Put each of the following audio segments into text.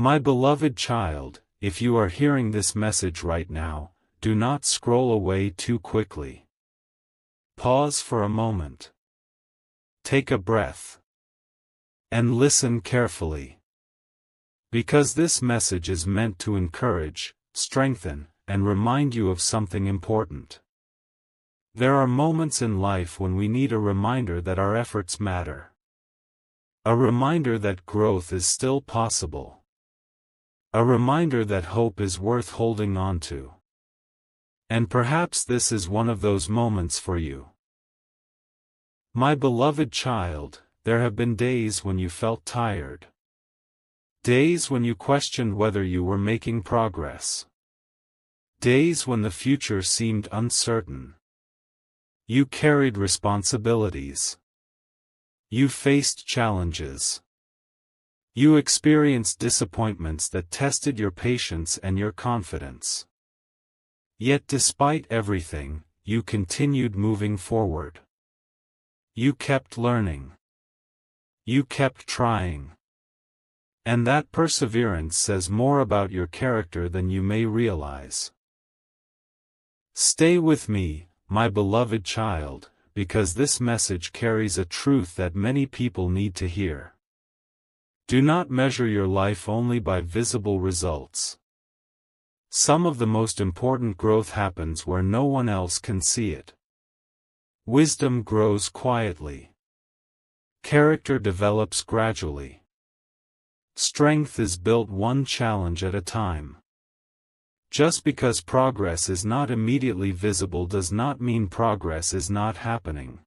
My beloved child, if you are hearing this message right now, do not scroll away too quickly. Pause for a moment. Take a breath. And listen carefully. Because this message is meant to encourage, strengthen, and remind you of something important. There are moments in life when we need a reminder that our efforts matter. A reminder that growth is still possible. A reminder that hope is worth holding on to. And perhaps this is one of those moments for you. My beloved child, there have been days when you felt tired. Days when you questioned whether you were making progress. Days when the future seemed uncertain. You carried responsibilities. You faced challenges. You experienced disappointments that tested your patience and your confidence. Yet despite everything, you continued moving forward. You kept learning. You kept trying. And that perseverance says more about your character than you may realize. Stay with me, my beloved child, because this message carries a truth that many people need to hear. Do not measure your life only by visible results. Some of the most important growth happens where no one else can see it. Wisdom grows quietly. Character develops gradually. Strength is built one challenge at a time. Just because progress is not immediately visible does not mean progress is not happening.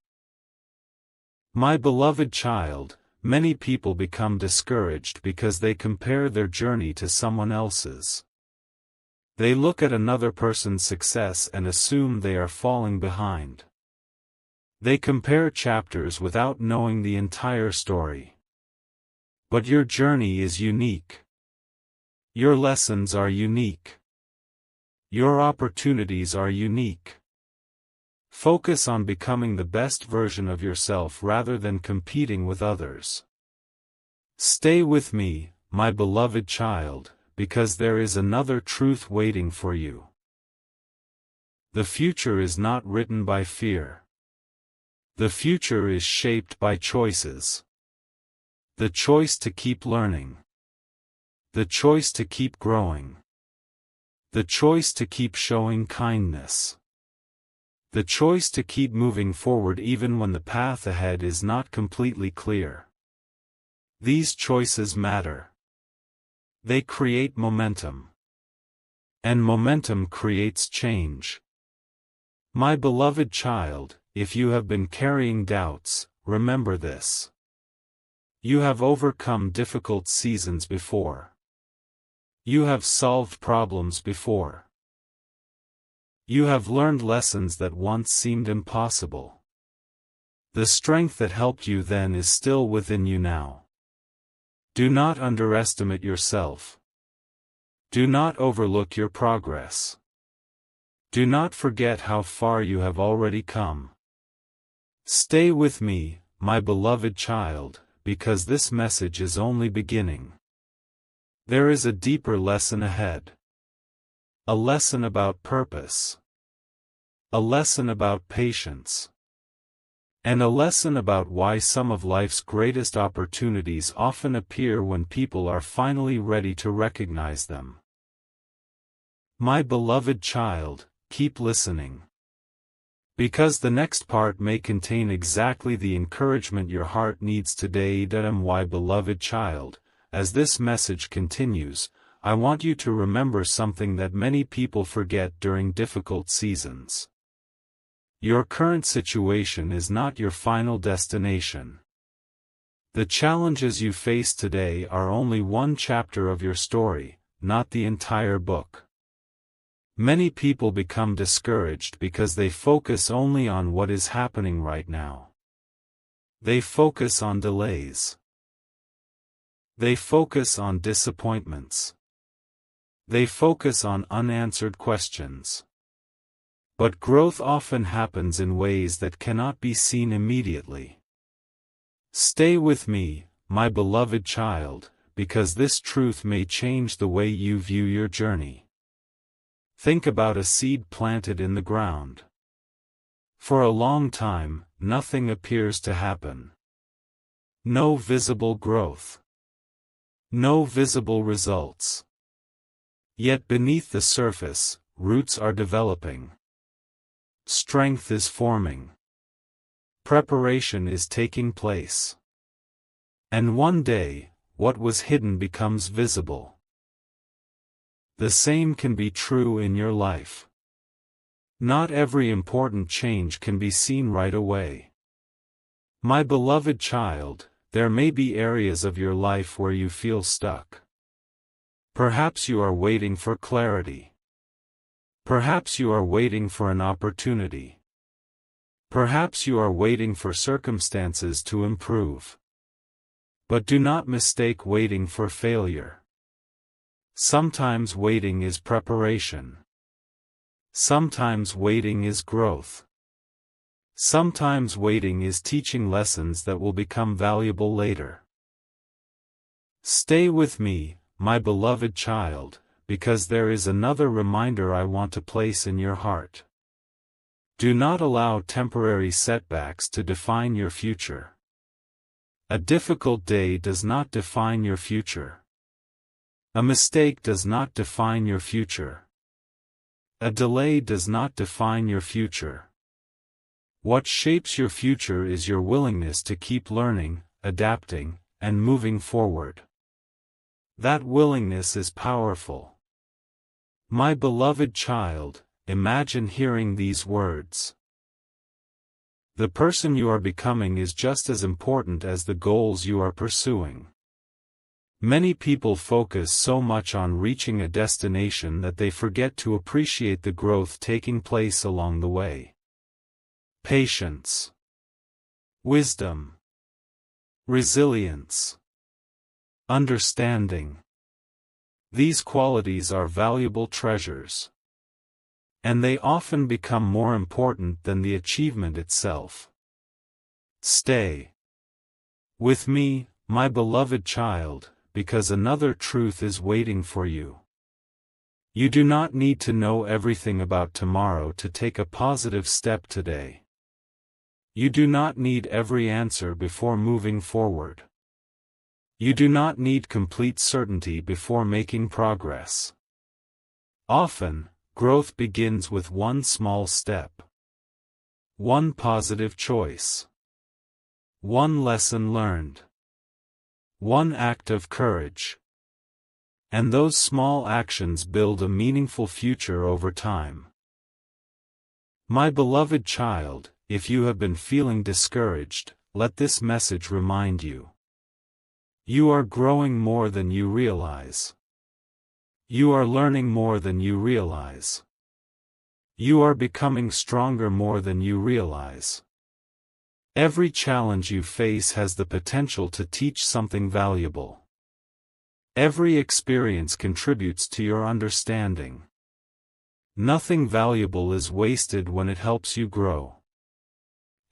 My beloved child, many people become discouraged because they compare their journey to someone else's. They look at another person's success and assume they are falling behind. They compare chapters without knowing the entire story. But your journey is unique. Your lessons are unique. Your opportunities are unique. Focus on becoming the best version of yourself rather than competing with others. Stay with me, my beloved child, because there is another truth waiting for you. The future is not written by fear. The future is shaped by choices. The choice to keep learning. The choice to keep growing. The choice to keep showing kindness. The choice to keep moving forward even when the path ahead is not completely clear. These choices matter. They create momentum. And momentum creates change. My beloved child, if you have been carrying doubts, remember this. You have overcome difficult seasons before. You have solved problems before. You have learned lessons that once seemed impossible. The strength that helped you then is still within you now. Do not underestimate yourself. Do not overlook your progress. Do not forget how far you have already come. Stay with me, my beloved child, because this message is only beginning. There is a deeper lesson ahead. A lesson about purpose. A lesson about patience. And a lesson about why some of life's greatest opportunities often appear when people are finally ready to recognize them. My beloved child, keep listening. Because the next part may contain exactly the encouragement your heart needs today. My beloved child, as this message continues, I want you to remember something that many people forget during difficult seasons. Your current situation is not your final destination. The challenges you face today are only one chapter of your story, not the entire book. Many people become discouraged because they focus only on what is happening right now. They focus on delays. They focus on disappointments. They focus on unanswered questions. But growth often happens in ways that cannot be seen immediately. Stay with me, my beloved child, because this truth may change the way you view your journey. Think about a seed planted in the ground. For a long time, nothing appears to happen. No visible growth. No visible results. Yet beneath the surface, roots are developing. Strength is forming. Preparation is taking place. And one day, what was hidden becomes visible. The same can be true in your life. Not every important change can be seen right away. My beloved child, there may be areas of your life where you feel stuck. Perhaps you are waiting for clarity. Perhaps you are waiting for an opportunity. Perhaps you are waiting for circumstances to improve. But do not mistake waiting for failure. Sometimes waiting is preparation. Sometimes waiting is growth. Sometimes waiting is teaching lessons that will become valuable later. Stay with me, my beloved child, because there is another reminder I want to place in your heart. Do not allow temporary setbacks to define your future. A difficult day does not define your future. A mistake does not define your future. A delay does not define your future. What shapes your future is your willingness to keep learning, adapting, and moving forward. That willingness is powerful. My beloved child, imagine hearing these words. The person you are becoming is just as important as the goals you are pursuing. Many people focus so much on reaching a destination that they forget to appreciate the growth taking place along the way. Patience, wisdom, resilience, understanding. These qualities are valuable treasures. And they often become more important than the achievement itself. Stay with me, my beloved child, because another truth is waiting for you. You do not need to know everything about tomorrow to take a positive step today. You do not need every answer before moving forward. You do not need complete certainty before making progress. Often, growth begins with one small step. One positive choice. One lesson learned. One act of courage. And those small actions build a meaningful future over time. My beloved child, if you have been feeling discouraged, let this message remind you. You are growing more than you realize. You are learning more than you realize. You are becoming stronger more than you realize. Every challenge you face has the potential to teach something valuable. Every experience contributes to your understanding. Nothing valuable is wasted when it helps you grow.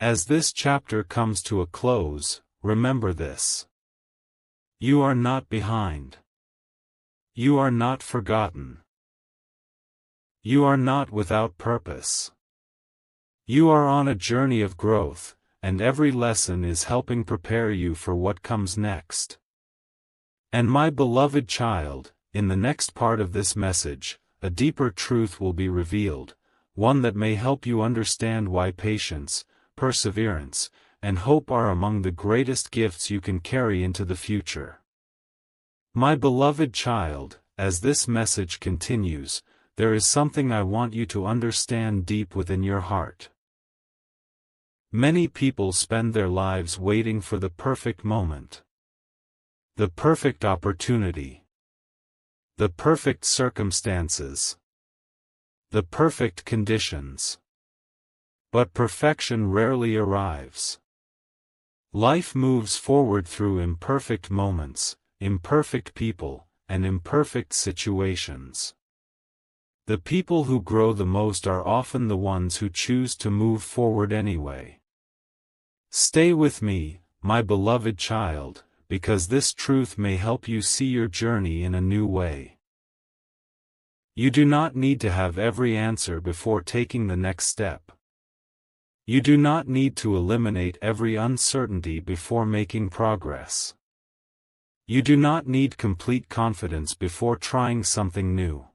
As this chapter comes to a close, remember this. You are not behind. You are not forgotten. You are not without purpose. You are on a journey of growth, and every lesson is helping prepare you for what comes next. And my beloved child, in the next part of this message, a deeper truth will be revealed, one that may help you understand why patience, perseverance, and hope are among the greatest gifts you can carry into the future. My beloved child, as this message continues, there is something I want you to understand deep within your heart. Many people spend their lives waiting for the perfect moment. The perfect opportunity. The perfect circumstances. The perfect conditions. But perfection rarely arrives. Life moves forward through imperfect moments, imperfect people, and imperfect situations. The people who grow the most are often the ones who choose to move forward anyway. Stay with me, my beloved child, because this truth may help you see your journey in a new way. You do not need to have every answer before taking the next step. You do not need to eliminate every uncertainty before making progress. You do not need complete confidence before trying something new.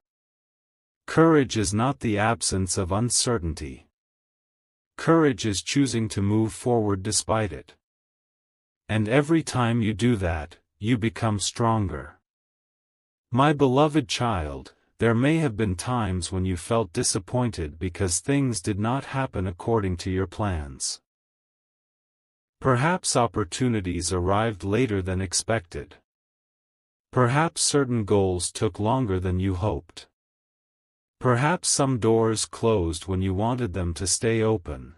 Courage is not the absence of uncertainty. Courage is choosing to move forward despite it. And every time you do that, you become stronger. My beloved child, there may have been times when you felt disappointed because things did not happen according to your plans. Perhaps opportunities arrived later than expected. Perhaps certain goals took longer than you hoped. Perhaps some doors closed when you wanted them to stay open.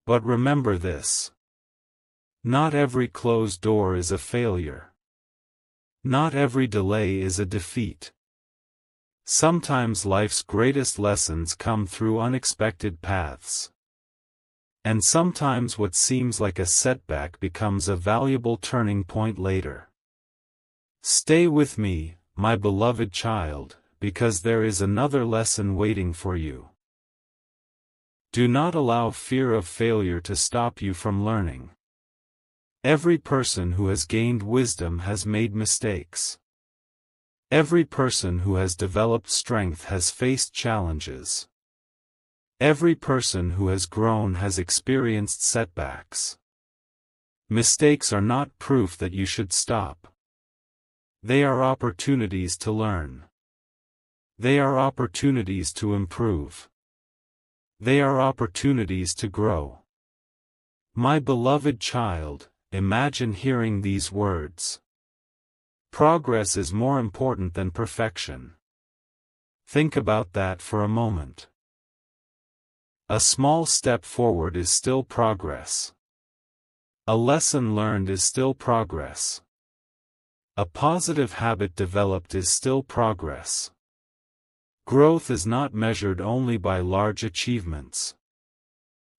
But remember this. Not every closed door is a failure. Not every delay is a defeat. Sometimes life's greatest lessons come through unexpected paths. And sometimes what seems like a setback becomes a valuable turning point later. Stay with me, my beloved child, because there is another lesson waiting for you. Do not allow fear of failure to stop you from learning. Every person who has gained wisdom has made mistakes. Every person who has developed strength has faced challenges. Every person who has grown has experienced setbacks. Mistakes are not proof that you should stop. They are opportunities to learn. They are opportunities to improve. They are opportunities to grow. My beloved child, imagine hearing these words. Progress is more important than perfection. Think about that for a moment. A small step forward is still progress. A lesson learned is still progress. A positive habit developed is still progress. Growth is not measured only by large achievements.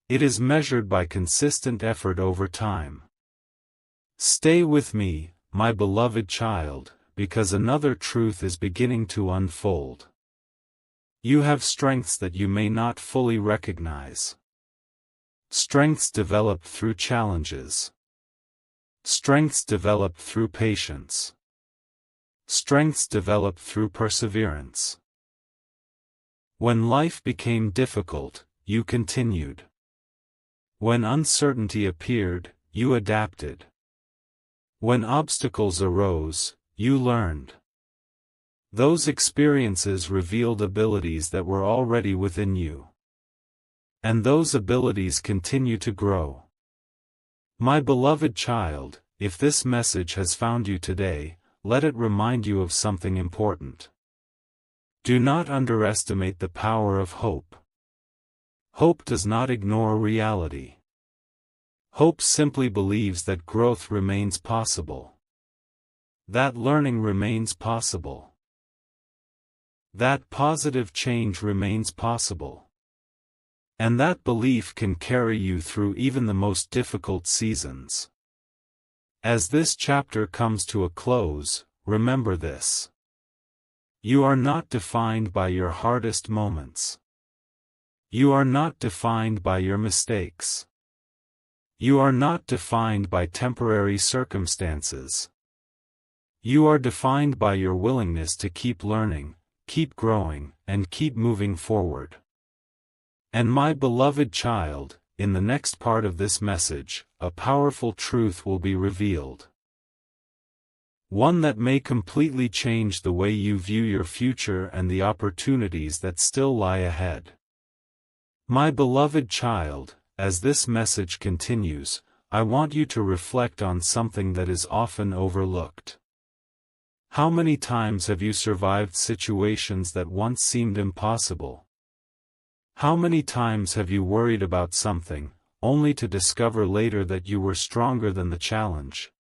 It is measured by consistent effort over time. Stay with me, my beloved child, because another truth is beginning to unfold. You have strengths that you may not fully recognize. Strengths developed through challenges. Strengths developed through patience. Strengths developed through perseverance. When life became difficult, you continued. When uncertainty appeared, you adapted. When obstacles arose, you learned. Those experiences revealed abilities that were already within you. And those abilities continue to grow. My beloved child, if this message has found you today, let it remind you of something important. Do not underestimate the power of hope. Hope does not ignore reality. Hope simply believes that growth remains possible. That learning remains possible. That positive change remains possible. And that belief can carry you through even the most difficult seasons. As this chapter comes to a close, remember this. You are not defined by your hardest moments. You are not defined by your mistakes. You are not defined by temporary circumstances. You are defined by your willingness to keep learning, keep growing, and keep moving forward. And my beloved child, in the next part of this message, a powerful truth will be revealed. One that may completely change the way you view your future and the opportunities that still lie ahead. My beloved child, as this message continues, I want you to reflect on something that is often overlooked. How many times have you survived situations that once seemed impossible? How many times have you worried about something, only to discover later that you were stronger than the challenge?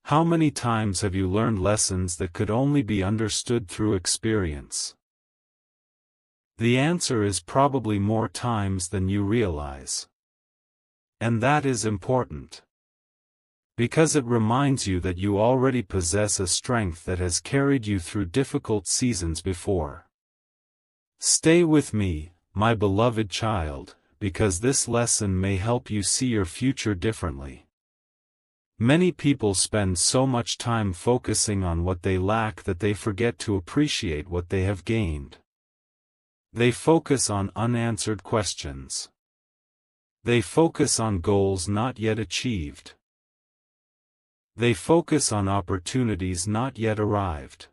How many times have you learned lessons that could only be understood through experience? The answer is probably more times than you realize. And that is important. Because it reminds you that you already possess a strength that has carried you through difficult seasons before. Stay with me, my beloved child, because this lesson may help you see your future differently. Many people spend so much time focusing on what they lack that they forget to appreciate what they have gained. They focus on unanswered questions. They focus on goals not yet achieved. They focus on opportunities not yet arrived.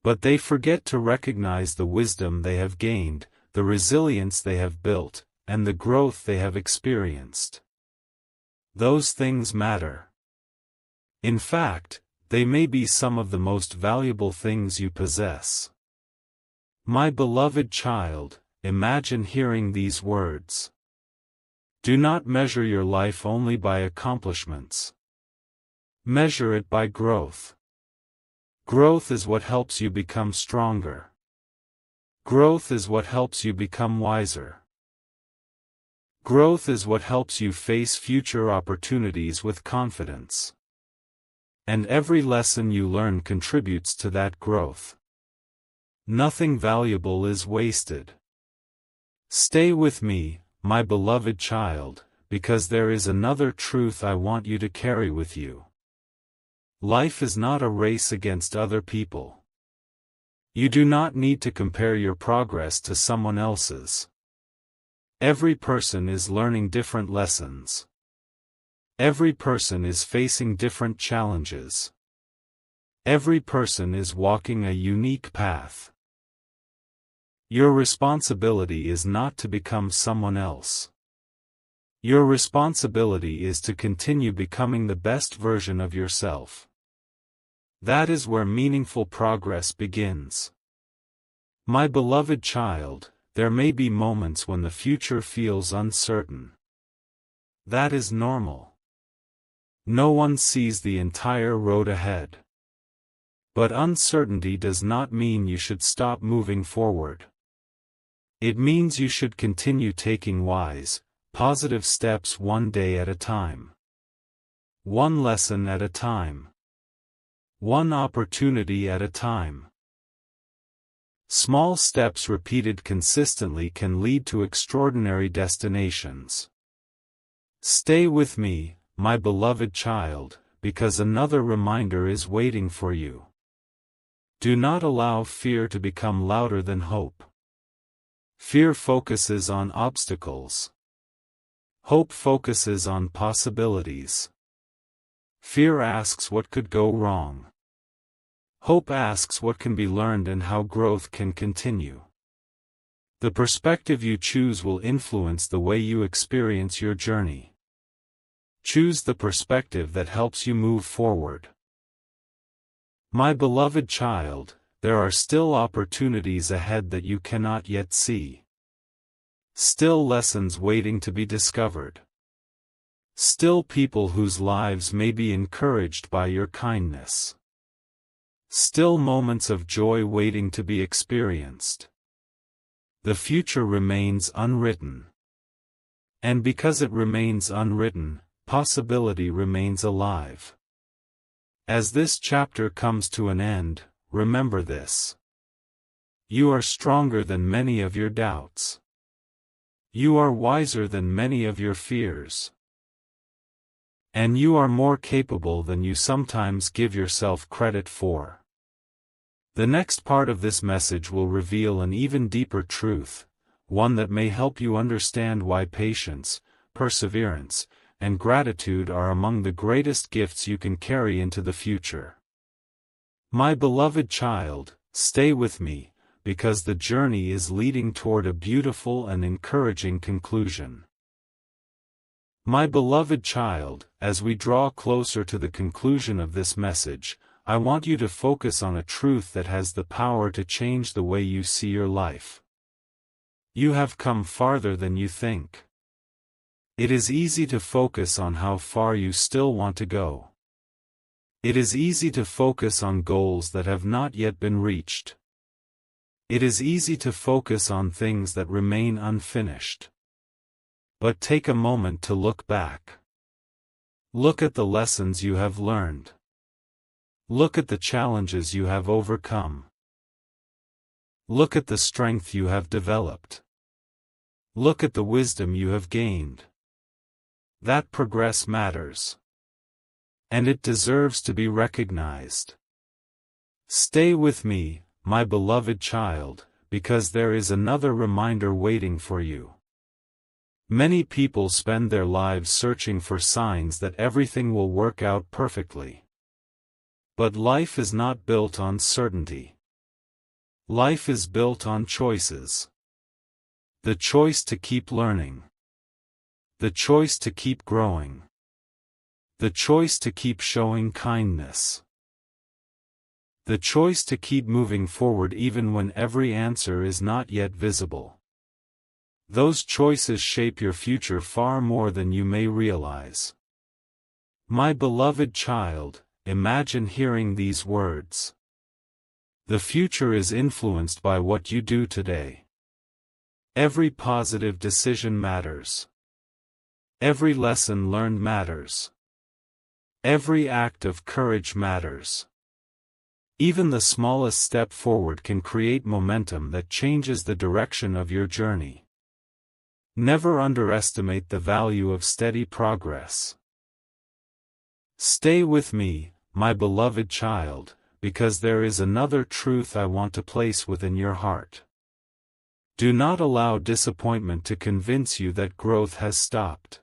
But they forget to recognize the wisdom they have gained, the resilience they have built, and the growth they have experienced. Those things matter. In fact, they may be some of the most valuable things you possess. My beloved child, imagine hearing these words. Do not measure your life only by accomplishments. Measure it by growth. Growth is what helps you become stronger. Growth is what helps you become wiser. Growth is what helps you face future opportunities with confidence. And every lesson you learn contributes to that growth. Nothing valuable is wasted. Stay with me, my beloved child, because there is another truth I want you to carry with you. Life is not a race against other people. You do not need to compare your progress to someone else's. Every person is learning different lessons. Every person is facing different challenges. Every person is walking a unique path. Your responsibility is not to become someone else. Your responsibility is to continue becoming the best version of yourself. That is where meaningful progress begins. My beloved child, there may be moments when the future feels uncertain. That is normal. No one sees the entire road ahead. But uncertainty does not mean you should stop moving forward. It means you should continue taking wise, positive steps one day at a time. One lesson at a time. One opportunity at a time. Small steps repeated consistently can lead to extraordinary destinations. Stay with me, my beloved child, because another reminder is waiting for you. Do not allow fear to become louder than hope. Fear focuses on obstacles. Hope focuses on possibilities. Fear asks what could go wrong. Hope asks what can be learned and how growth can continue. The perspective you choose will influence the way you experience your journey. Choose the perspective that helps you move forward. My beloved child, there are still opportunities ahead that you cannot yet see. Still lessons waiting to be discovered. Still people whose lives may be encouraged by your kindness. Still moments of joy waiting to be experienced. The future remains unwritten. And because it remains unwritten, possibility remains alive. As this chapter comes to an end, remember this. You are stronger than many of your doubts. You are wiser than many of your fears. And you are more capable than you sometimes give yourself credit for. The next part of this message will reveal an even deeper truth, one that may help you understand why patience, perseverance, and gratitude are among the greatest gifts you can carry into the future. My beloved child, stay with me, because the journey is leading toward a beautiful and encouraging conclusion. My beloved child, as we draw closer to the conclusion of this message, I want you to focus on a truth that has the power to change the way you see your life. You have come farther than you think. It is easy to focus on how far you still want to go. It is easy to focus on goals that have not yet been reached. It is easy to focus on things that remain unfinished. But take a moment to look back. Look at the lessons you have learned. Look at the challenges you have overcome. Look at the strength you have developed. Look at the wisdom you have gained. That progress matters. And it deserves to be recognized. Stay with me, my beloved child, because there is another reminder waiting for you. Many people spend their lives searching for signs that everything will work out perfectly. But life is not built on certainty. Life is built on choices. The choice to keep learning. The choice to keep growing. The choice to keep showing kindness. The choice to keep moving forward even when every answer is not yet visible. Those choices shape your future far more than you may realize. My beloved child, imagine hearing these words. The future is influenced by what you do today. Every positive decision matters. Every lesson learned matters. Every act of courage matters. Even the smallest step forward can create momentum that changes the direction of your journey. Never underestimate the value of steady progress. Stay with me, my beloved child, because there is another truth I want to place within your heart. Do not allow disappointment to convince you that growth has stopped.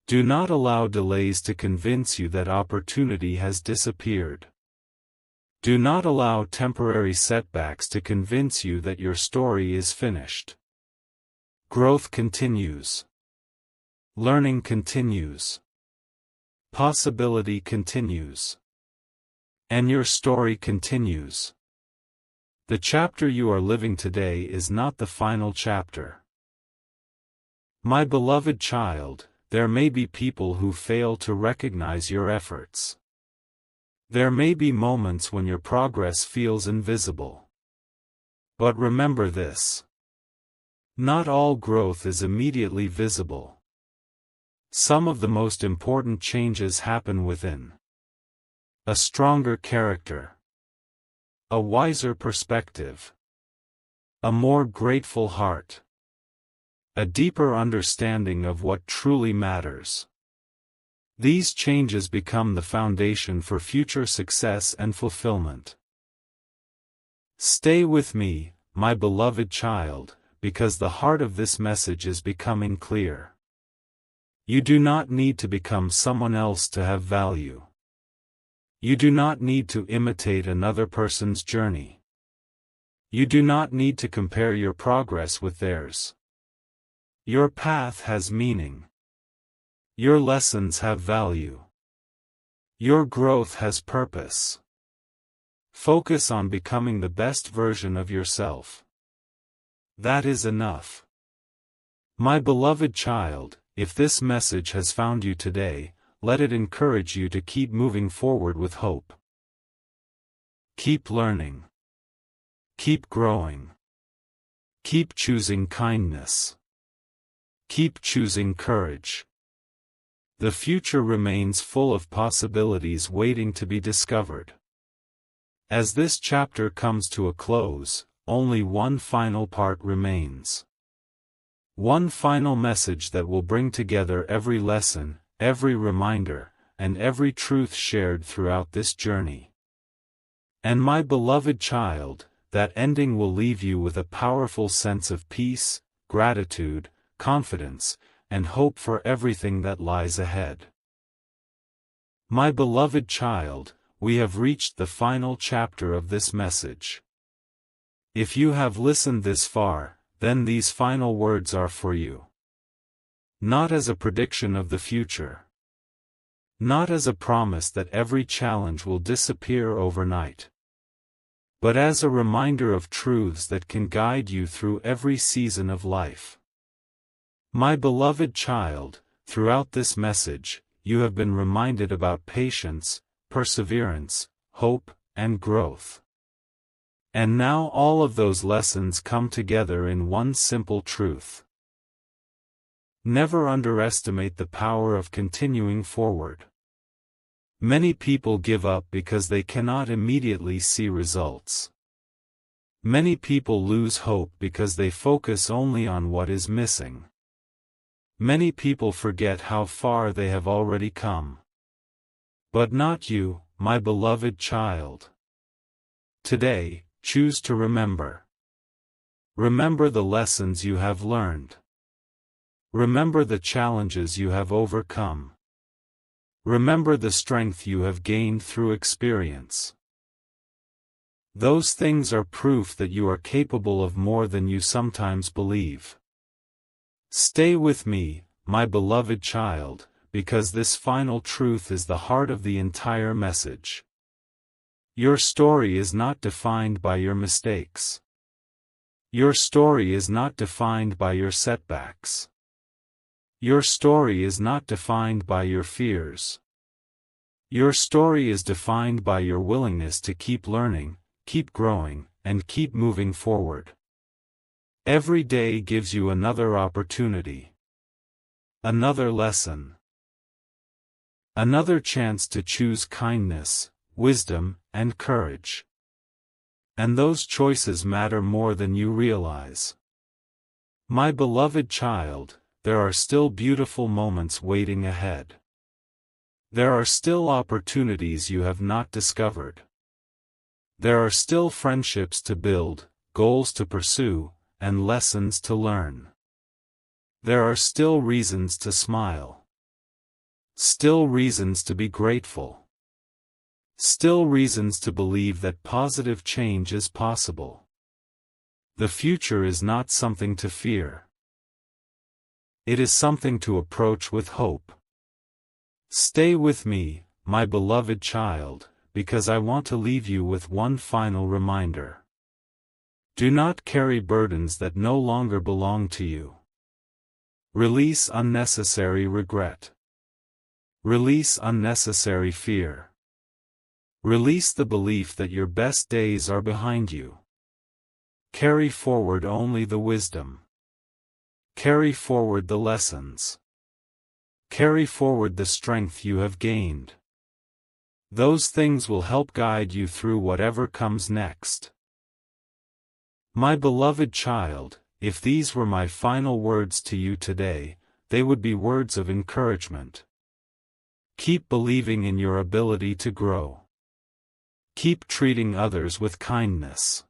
Do not allow delays to convince you that opportunity has disappeared. Do not allow temporary setbacks to convince you that your story is finished. Growth continues. Learning continues. Possibility continues. And your story continues. The chapter you are living today is not the final chapter. My beloved child, there may be people who fail to recognize your efforts. There may be moments when your progress feels invisible. But remember this. Not all growth is immediately visible. Some of the most important changes happen within. A stronger character. A wiser perspective. A more grateful heart. A deeper understanding of what truly matters. These changes become the foundation for future success and fulfillment. Stay with me, my beloved child, because the heart of this message is becoming clear. You do not need to become someone else to have value. You do not need to imitate another person's journey. You do not need to compare your progress with theirs. Your path has meaning. Your lessons have value. Your growth has purpose. Focus on becoming the best version of yourself. That is enough. My beloved child, if this message has found you today, let it encourage you to keep moving forward with hope. Keep learning. Keep growing. Keep choosing kindness. Keep choosing courage. The future remains full of possibilities waiting to be discovered. As this chapter comes to a close, only one final part remains. One final message that will bring together every lesson, every reminder, and every truth shared throughout this journey. And my beloved child, that ending will leave you with a powerful sense of peace, gratitude, confidence, and hope for everything that lies ahead. My beloved child, we have reached the final chapter of this message. If you have listened this far, then these final words are for you. Not as a prediction of the future. Not as a promise that every challenge will disappear overnight. But as a reminder of truths that can guide you through every season of life. My beloved child, throughout this message, you have been reminded about patience, perseverance, hope, and growth. And now all of those lessons come together in one simple truth. Never underestimate the power of continuing forward. Many people give up because they cannot immediately see results. Many people lose hope because they focus only on what is missing. Many people forget how far they have already come. But not you, my beloved child. Today, choose to remember. Remember the lessons you have learned. Remember the challenges you have overcome. Remember the strength you have gained through experience. Those things are proof that you are capable of more than you sometimes believe. Stay with me, my beloved child, because this final truth is the heart of the entire message. Your story is not defined by your mistakes. Your story is not defined by your setbacks. Your story is not defined by your fears. Your story is defined by your willingness to keep learning, keep growing, and keep moving forward. Every day gives you another opportunity. Another lesson. Another chance to choose kindness, wisdom, and courage. And those choices matter more than you realize. My beloved child, there are still beautiful moments waiting ahead. There are still opportunities you have not discovered. There are still friendships to build, goals to pursue, and lessons to learn. There are still reasons to smile. Still reasons to be grateful. Still reasons to believe that positive change is possible. The future is not something to fear. It is something to approach with hope. Stay with me, my beloved child, because I want to leave you with one final reminder. Do not carry burdens that no longer belong to you. Release unnecessary regret. Release unnecessary fear. Release the belief that your best days are behind you. Carry forward only the wisdom. Carry forward the lessons. Carry forward the strength you have gained. Those things will help guide you through whatever comes next. My beloved child, if these were my final words to you today, they would be words of encouragement. Keep believing in your ability to grow. Keep treating others with kindness.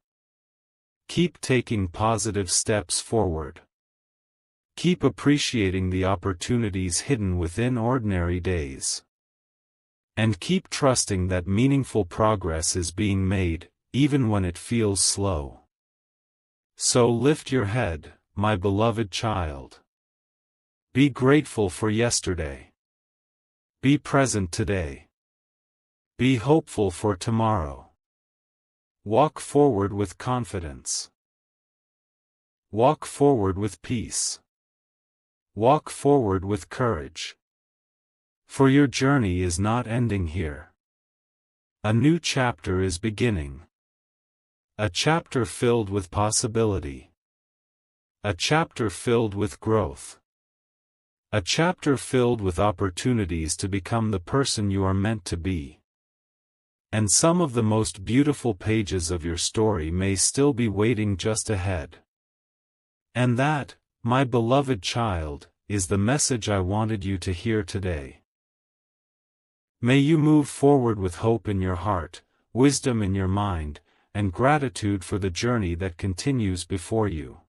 Keep taking positive steps forward. Keep appreciating the opportunities hidden within ordinary days. And keep trusting that meaningful progress is being made, even when it feels slow. So lift your head, my beloved child. Be grateful for yesterday. Be present today. Be hopeful for tomorrow. Walk forward with confidence. Walk forward with peace. Walk forward with courage. For your journey is not ending here. A new chapter is beginning. A chapter filled with possibility. A chapter filled with growth. A chapter filled with opportunities to become the person you are meant to be. And some of the most beautiful pages of your story may still be waiting just ahead. And that, my beloved child, is the message I wanted you to hear today. May you move forward with hope in your heart, wisdom in your mind, and gratitude for the journey that continues before you.